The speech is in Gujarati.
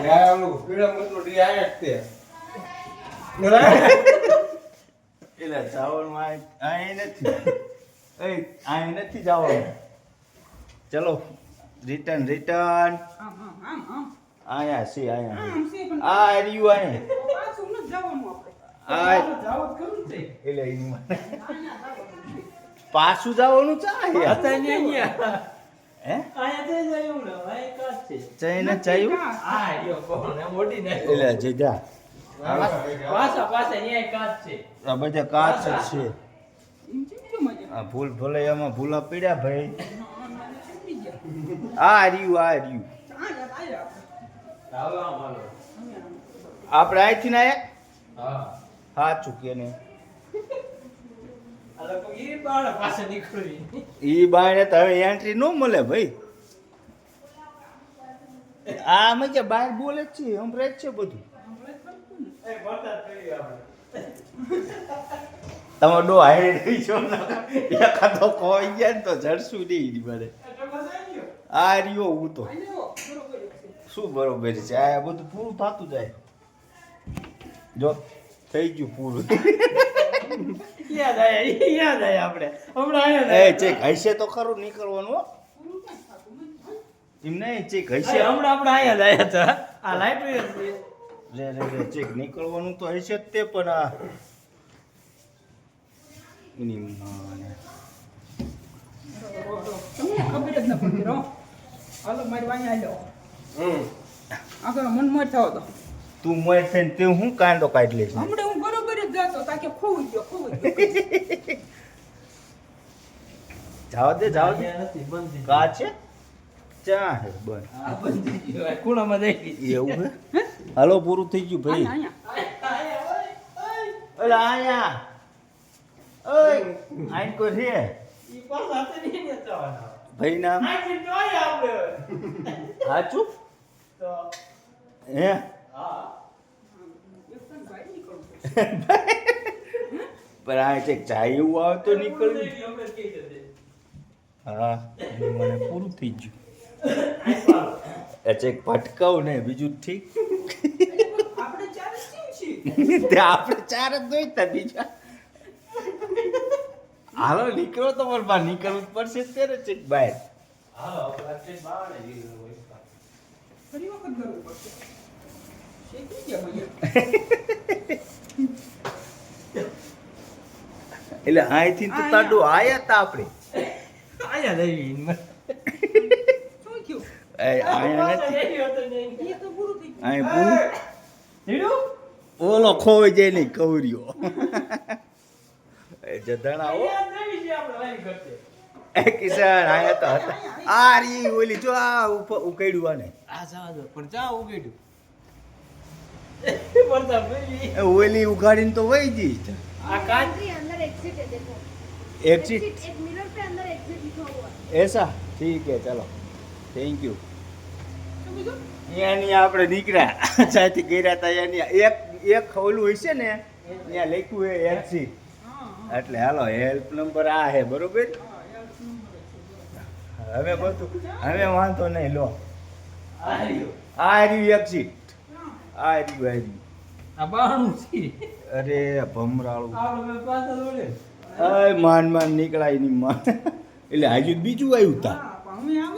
યાર ઓલું પીળા મતનો ડી આયા જ તે એટલે જવાનું અહીં નથી અહીં નથી જવાનું ચલો રિટર્ન આમ આયા છે આયા આમ છે પણ આ રહ્યું આયા પાછું ન જવાનું આપણે આ જાવ જ ખરું છે એટલે એનું પાછું જવાનું ચાહે હતા ને અહીંયા હે આયા તો જયું ને ભાઈ કાચ છે ચઈને ચાયું આ યો કોણ મોટી ને એટલે જજા પાછા ન્યાય કાચ છે આ બધા કાચ જ છે એમ છે કે મજા આ ભૂલ ભલે એમાં ભૂલા પડ્યા ભાઈ સમજી ગયા આ રહ્યું આયા ચાલો આમ હાલો આપણે અહીંથી ને આયા હા સાચું કે ને આ લોકો ઈ બાળ પાસે નીકળવી ઈ બાયને તો હવે એન્ટ્રી ન મળે ભાઈ આ અમે કે બહાર બોલે જ છે સંભળાય જ છે બધું એ બરતા કરી આપણે તમે ડો હાઈડ થઈ છો ને એકાદો કોઈ ગયા ને તો જડશું નહીં મને એટલે મજા આવી ગયો આ રહ્યો હું તો આયો બરોબર છે શું બરોબર છે આ બધું પૂરું થતું જાય જો થઈ ગયું પૂરું યાદ આયા આપણે હમણાં એ ચેક હશે તો ખરું નહીં કરવાનું હો પૂરું ક્યાં થાતું મને એમ નહીં ચેક હશે હમણાં આપણે આયા જ આયા હતા આ લાઇબ્રેરી રે ચેક નીકળવાનું તો હશે જ તે પણ આ એની માને તમને ખબર જ ન પડતી રો હાલો મારી વાંહે આલ્યો આગળ મન મોર થાવ તો તું મોય થઈને તે હું કાંદો કાઢી લઈશ હમણે હું બરોબર જ જાતો તાકે ખોઈ ગયો જાવ દે નથી બંધ કા છે ચા હે બન આ બંધ ગયો ખૂણામાં જઈ એવું હે હાલો પૂરું થઈ ગયું ભાઈ અહીંયા ઓલા આયા ઓય આઈન કો રે ઈ પાછા હાથે નહીં જવાના ભાઈ નામ આ કે જોઈ આપણે સાચું તો હે હા એકદમ ગાડી નીકળું પણ આ ચેક ચાય એવું આવે તો નીકળ્યું આપણે કહી દે હા મને પૂરું થઈ ગયું એ ચેક ભટકાવ ને બીજું ઠીક આપણે ચાર જ છીએ તે આપણે ચાર જ દોઈતા બીજા હાલો નીકળો તો પણ બહાર નીકળવું જ પડશે ત્યારે ચેક બહાર હાલો આપણે તે બાવળે ગયો હોય ફરી વખત કરવું પડશે શેકી ગયા મૈયા એટલે અહીંથી તો તાડો આયા તા આપણે આયા દેવી શું થયું આયા નથી એ તો પૂરું થઈ ગયું અહીં પૂરું હીડું ઓલો ખોઈ જાય નહીં કવર્યો એ જધાણા હો આયા દેવી છે આપણે વાઈ કરતે એ કિશન આયા તો હતા આ રી ઓલી જો આ ઉપર ઉકેડ્યું આને આ જવા દો પણ જા ઉગેડ્યું પડતા ભાઈ એ ઓલી ઉગાડીને તો વહી ગઈ આ કાચ अंदर एग्जिट है देखो एग्जिट एक मिरर पे अंदर एग्जिट लिखा हुआ है ऐसा ठीक है चलो थैंक यू શું કીધું અહીંયાની આપણે નીકળ્યા જ્યાંથી ગયા હતા એની એક ઓલું હોય છે ને ત્યાં લખ્યું હે એક્સિટ એટલે હાલો હેલ્પ નંબર આ હે બરોબર હવે બધું હવે વાંધો નહીં લો આ રહ્યો આ રહ્યું એક્સિટ આ રહ્યું આ બાણું છે અરે ભમરાળું આપણે બે પાછા જોડે અય માન નીકળાય ની માન એટલે હજુ બીજું આવ્યું તા હા પણ અમે